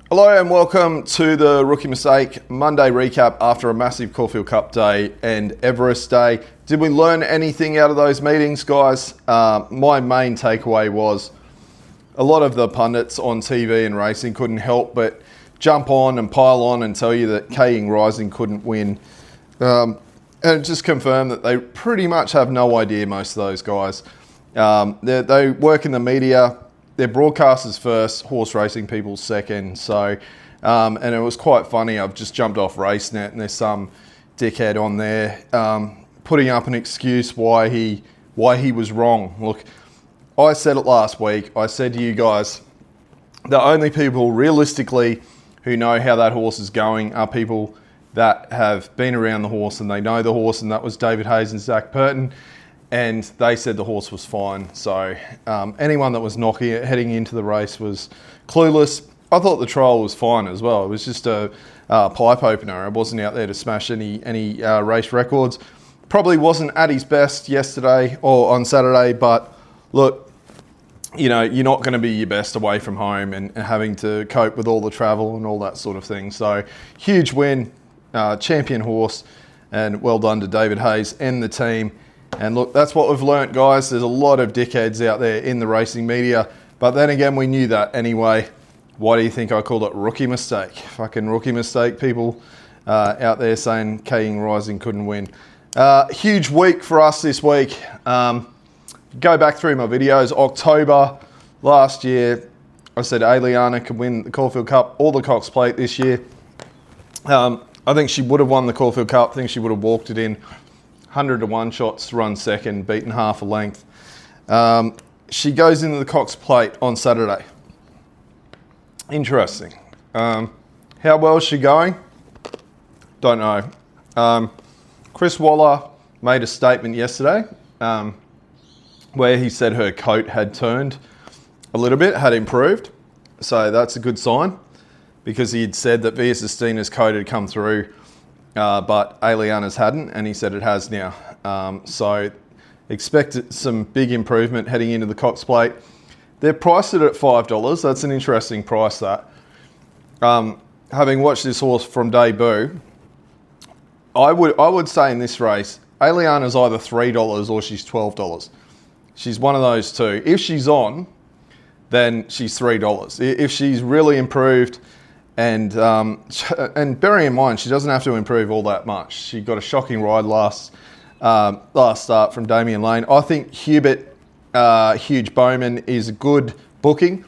Hello and welcome to the Rookie Mistake Monday recap after a massive Caulfield Cup day and Everest day. Did we learn anything out of those meetings, guys? My main takeaway was a lot of the pundits on TV and racing couldn't help but jump on and pile on and tell you that K-Ing Rising couldn't win. And it just confirmed that they pretty much have no idea, most of those guys. They work in the media. They're broadcasters first, horse racing people second. So, and it was quite funny. I've just jumped off RaceNet and there's some dickhead on there putting up an excuse why he was wrong. Look, I said it last week. I said to you guys, the only people realistically who know how that horse is going are people that have been around the horse and they know the horse, and that was David Hayes and Zach Purton. And they said the horse was fine. So anyone that was knocking it heading into the race was clueless. I thought the trial was fine as well. It was just a pipe opener. It wasn't out there to smash any race records. Probably wasn't at his best yesterday or on Saturday, but look, you know, you're not going to be your best away from home and having to cope with all the travel and all that sort of thing. So huge win, champion horse, and well done to David Hayes and the team. And look, that's what we've learnt, guys. There's a lot of dickheads out there in the racing media. But then again, we knew that anyway. Why do you think I called it Rookie Mistake? Fucking Rookie Mistake, people out there saying K-Ing Rising couldn't win. Huge week for us this week. Go back through my videos. October last year, I said Aliana could win the Caulfield Cup or the Cox Plate this year. I think she would have won the Caulfield Cup. I think she would have walked it in. 100 to 1 shots, run second, beaten half a length. She goes into the Cox Plate on Saturday. Interesting. How well is she going? Don't know. Chris Waller made a statement yesterday where he said her coat had turned a little bit, had improved. So that's a good sign, because he had said that Via Sistina's coat had come through, but Aliana's hadn't, and he said it has now. So expect some big improvement heading into the Cox Plate. They're priced it at $5. That's an interesting price, that. Having watched this horse from debut, I would say in this race, Aliana's either $3 or she's $12. She's one of those two. If she's on, then she's $3. If she's really improved, and bearing in mind, she doesn't have to improve all that much. She got a shocking ride last start from Damian Lane. I think Hubert Huge Bowman is a good booking.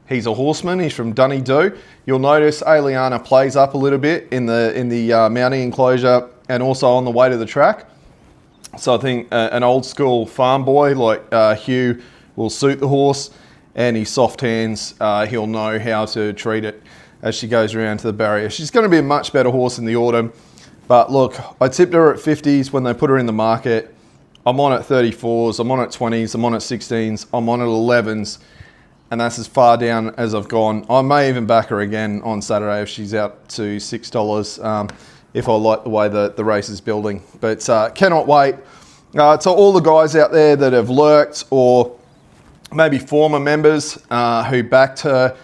He's a horseman. He's from Dunedoo. You'll notice Aliana plays up a little bit in the mounting enclosure and also on the way to the track. So I think an old school farm boy like Hugh will suit the horse, and his soft hands, he'll know how to treat it as she goes around to the barrier. She's going to be a much better horse in the autumn. But look, I tipped her at 50s when they put her in the market. I'm on at 34s, I'm on at 20s, I'm on at 16s, I'm on at 11s. And that's as far down as I've gone. I may even back her again on Saturday if she's out to $6, if I like the way the race is building. But cannot wait. To all the guys out there that have lurked, or maybe former members who backed her,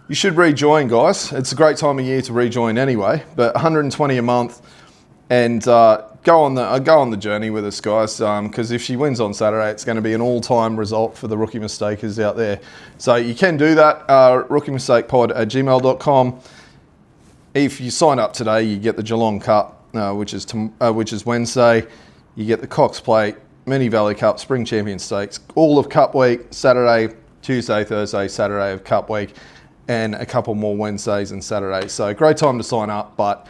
you should rejoin, guys. It's a great time of year to rejoin anyway, but 120 a month, and go on the journey with us, guys, because if she wins on Saturday, it's going to be an all-time result for the Rookie Mistakers out there. So you can do that, rookiemistakepod@gmail.com. If you sign up today, you get the Geelong Cup, which is Wednesday. You get the Cox Plate, Mini Valley Cup, Spring Champion Stakes, all of Cup Week, Saturday, Tuesday, Thursday, Saturday of Cup Week, and a couple more Wednesdays and Saturdays. So great time to sign up. But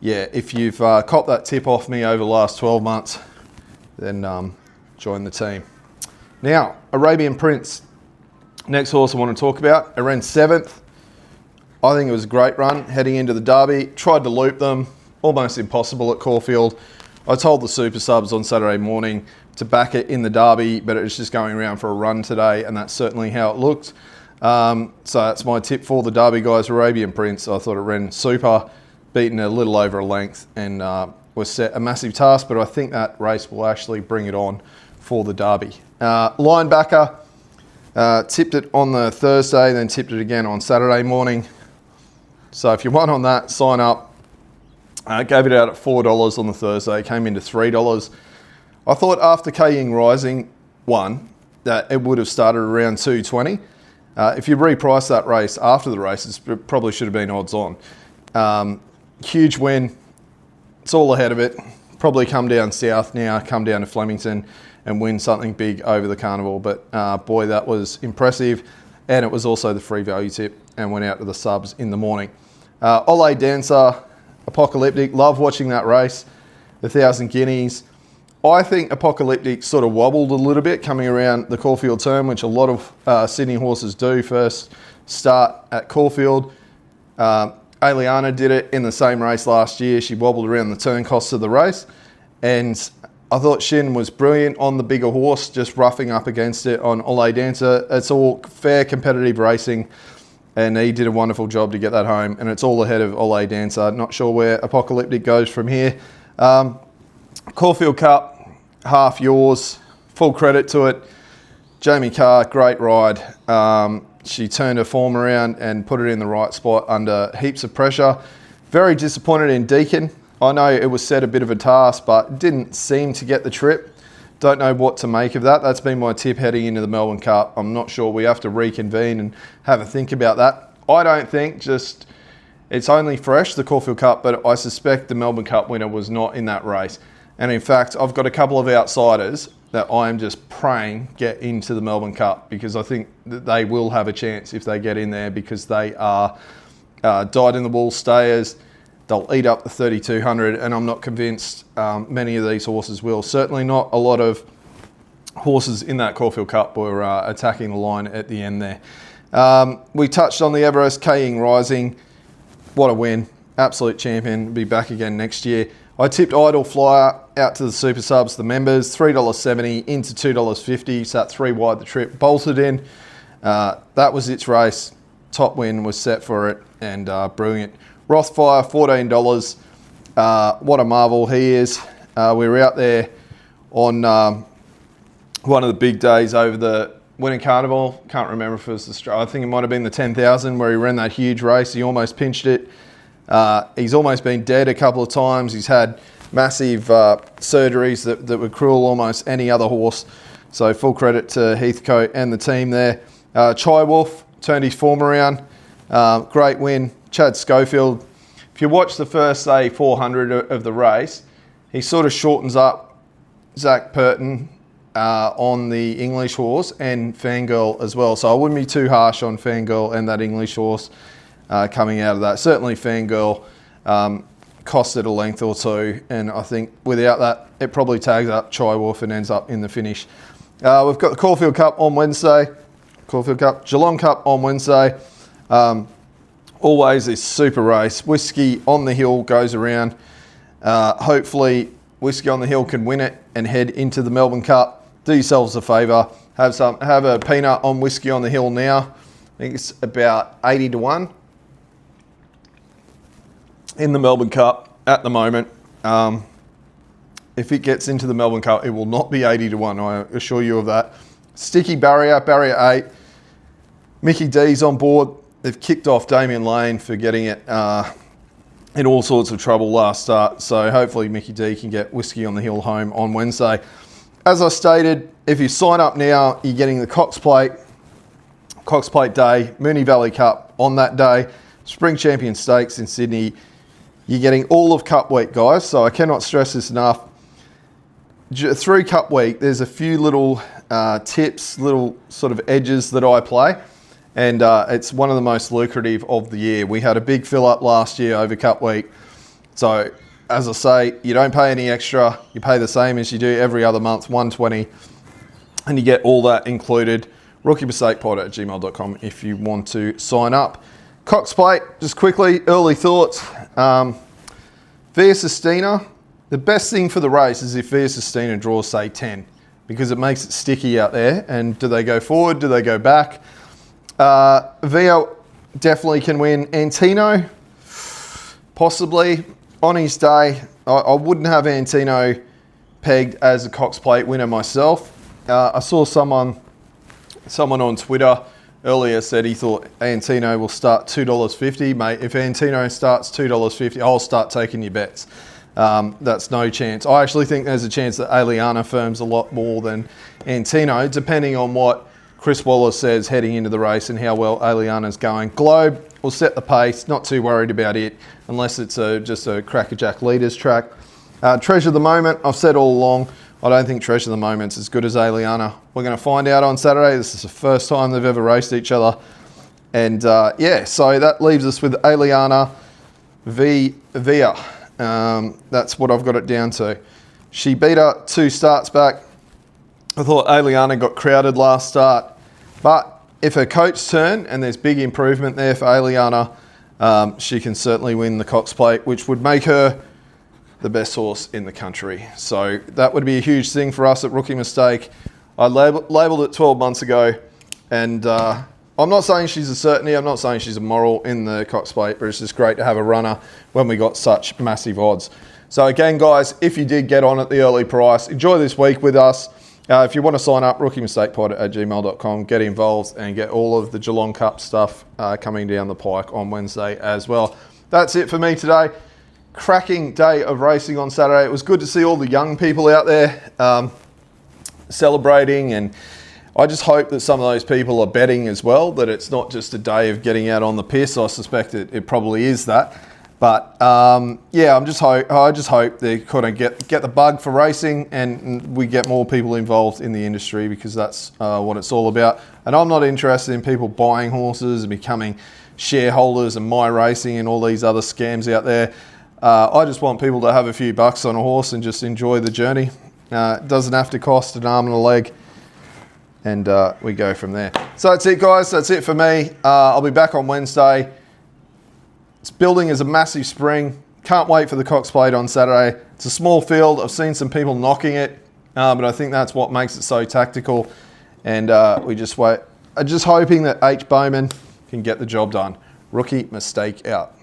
yeah, if you've copped that tip off me over the last 12 months, then join the team. Now, Arabian Prince, next horse I want to talk about. It ran 7th. I think it was a great run heading into the Derby. Tried to loop them, almost impossible at Caulfield. I told the super subs on Saturday morning to back it in the Derby, but it was just going around for a run today, and that's certainly how it looked. So that's my tip for the Derby guys. Arabian Prince, I thought it ran super, beaten a little over a length, and was set a massive task, but I think that race will actually bring it on for the Derby. Linebacker, tipped it on the Thursday, then tipped it again on Saturday morning. So if you won on that, sign up. Gave it out at $4 on the Thursday, came into $3. I thought after Ying Rising won that it would have started around 220. If you reprice that race after the race, it probably should have been odds on. Huge win. It's all ahead of it. Probably come down south now, come down to Flemington and win something big over the carnival. But boy, that was impressive. And it was also the free value tip and went out to the subs in the morning. Ole Dancer, Apocalyptic, love watching that race. The 1,000 Guineas. I think Apocalyptic sort of wobbled a little bit coming around the Caulfield turn, which a lot of Sydney horses do first start at Caulfield. Aliana did it in the same race last year. She wobbled around the turn costs of the race. And I thought Shin was brilliant on the bigger horse, just roughing up against it on Ole Dancer. It's all fair competitive racing. And he did a wonderful job to get that home. And it's all ahead of Ole Dancer. Not sure where Apocalyptic goes from here. Caulfield Cup, half yours. Full credit to it. Jamie Carr, great ride. She turned her form around and put it in the right spot under heaps of pressure. Very disappointed in Deacon. I know it was set a bit of a task, but didn't seem to get the trip. Don't know what to make of that. That's been my tip heading into the Melbourne Cup. I'm not sure. We have to reconvene and have a think about that. I don't think it's only fresh, the Caulfield Cup, but I suspect the Melbourne Cup winner was not in that race. And in fact, I've got a couple of outsiders that I am just praying get into the Melbourne Cup because I think that they will have a chance if they get in there because they are dyed-in-the-wool stayers. They'll eat up the 3,200, and I'm not convinced many of these horses will. Certainly not a lot of horses in that Caulfield Cup were attacking the line at the end there. We touched on the Everest, Ying Rising. What a win. Absolute champion. Be back again next year. I tipped Idle Flyer out to the super subs, the members, $3.70 into $2.50. Sat 3 wide the trip, bolted in. That was its race. Top win was set for it, and brilliant. Rothfire, $14. What a marvel he is. We were out there on one of the big days over the Winter Carnival. Can't remember if it was I think it might have been the 10,000 where he ran that huge race. He almost pinched it. He's almost been dead a couple of times. He's had massive surgeries that would cruel almost any other horse. So full credit to Heathcote and the team there. Chai Wolf turned his form around. Great win. Chad Schofield. If you watch the first, say, 400 of the race, he sort of shortens up Zach Purton on the English horse and Fangirl as well. So I wouldn't be too harsh on Fangirl and that English horse coming out of that. Certainly Fangirl costed a length or two, and I think without that, it probably tags up Chai Wolf and ends up in the finish. We've got the Caulfield Cup on Wednesday. Caulfield Cup, Geelong Cup on Wednesday. Always this super race. Whiskey on the Hill goes around. Hopefully Whiskey on the Hill can win it and head into the Melbourne Cup. Do yourselves a favour. Have a peanut on Whiskey on the Hill now. I think it's about 80 to 1 in the Melbourne Cup at the moment. If it gets into the Melbourne Cup, it will not be 80 to 1, I assure you of that. Sticky barrier 8. Mickey D's on board. They've kicked off Damien Lane for getting it in all sorts of trouble last start. So hopefully Mickey D can get Whiskey on the Hill home on Wednesday. As I stated, if you sign up now, you're getting the Cox Plate Day, Moonee Valley Cup on that day, Spring Champion Stakes in Sydney. You're getting all of Cup Week, guys. So I cannot stress this enough. Through Cup Week, there's a few little tips, little sort of edges that I play. And it's one of the most lucrative of the year. We had a big fill up last year over Cup Week. So as I say, you don't pay any extra. You pay the same as you do every other month, $120. And you get all that included. RookieMistakePod@gmail.com if you want to sign up. Cox Plate, just quickly, early thoughts. Via Sistina, the best thing for the race is if Via Sistina draws, say, 10. Because it makes it sticky out there. And do they go forward? Do they go back? Via definitely can win. Antino, possibly. On his day, I wouldn't have Antino pegged as a Cox Plate winner myself. I saw someone on Twitter earlier said he thought Antino will start $2.50. Mate, if Antino starts $2.50, I'll start taking your bets. That's no chance. I actually think there's a chance that Aliana firms a lot more than Antino, depending on what Chris Wallace says heading into the race and how well Aliana's going. Globe will set the pace, not too worried about it, unless it's just a crackerjack leaders track. Treasure of the Moment, I've said all along, I don't think Treasure of the Moment's as good as Aliana. We're going to find out on Saturday. This is the first time they've ever raced each other. And yeah, so that leaves us with Aliana v. Via. That's what I've got it down to. She beat her 2 starts back. I thought Aliana got crowded last start. But if her coach turn and there's big improvement there for Aliana, she can certainly win the Cox Plate, which would make her the best horse in the country. So that would be a huge thing for us at Rookie Mistake. I labelled it 12 months ago, and I'm not saying she's a certainty, I'm not saying she's a moral in the Cox Plate, but it's just great to have a runner when we got such massive odds. So again, guys, if you did get on at the early price, enjoy this week with us. If you want to sign up, rookiemistakepod@gmail.com, get involved and get all of the Geelong Cup stuff coming down the pike on Wednesday as well. That's it for me today. Cracking day of racing on Saturday. It was good to see all the young people out there celebrating, and I just hope that some of those people are betting as well, that it's not just a day of getting out on the piss. I suspect it probably is that. But yeah, I just hope they kind of get the bug for racing, and we get more people involved in the industry, because that's what it's all about. And I'm not interested in people buying horses and becoming shareholders and My Racing and all these other scams out there. I just want people to have a few bucks on a horse and just enjoy the journey. It doesn't have to cost an arm and a leg, and we go from there. So that's it, guys. That's it for me. I'll be back on Wednesday. It's building as a massive spring. Can't wait for the Cox Plate on Saturday. It's a small field. I've seen some people knocking it, but I think that's what makes it so tactical. And we just wait. I'm just hoping that H. Bowman can get the job done. Rookie Mistake out.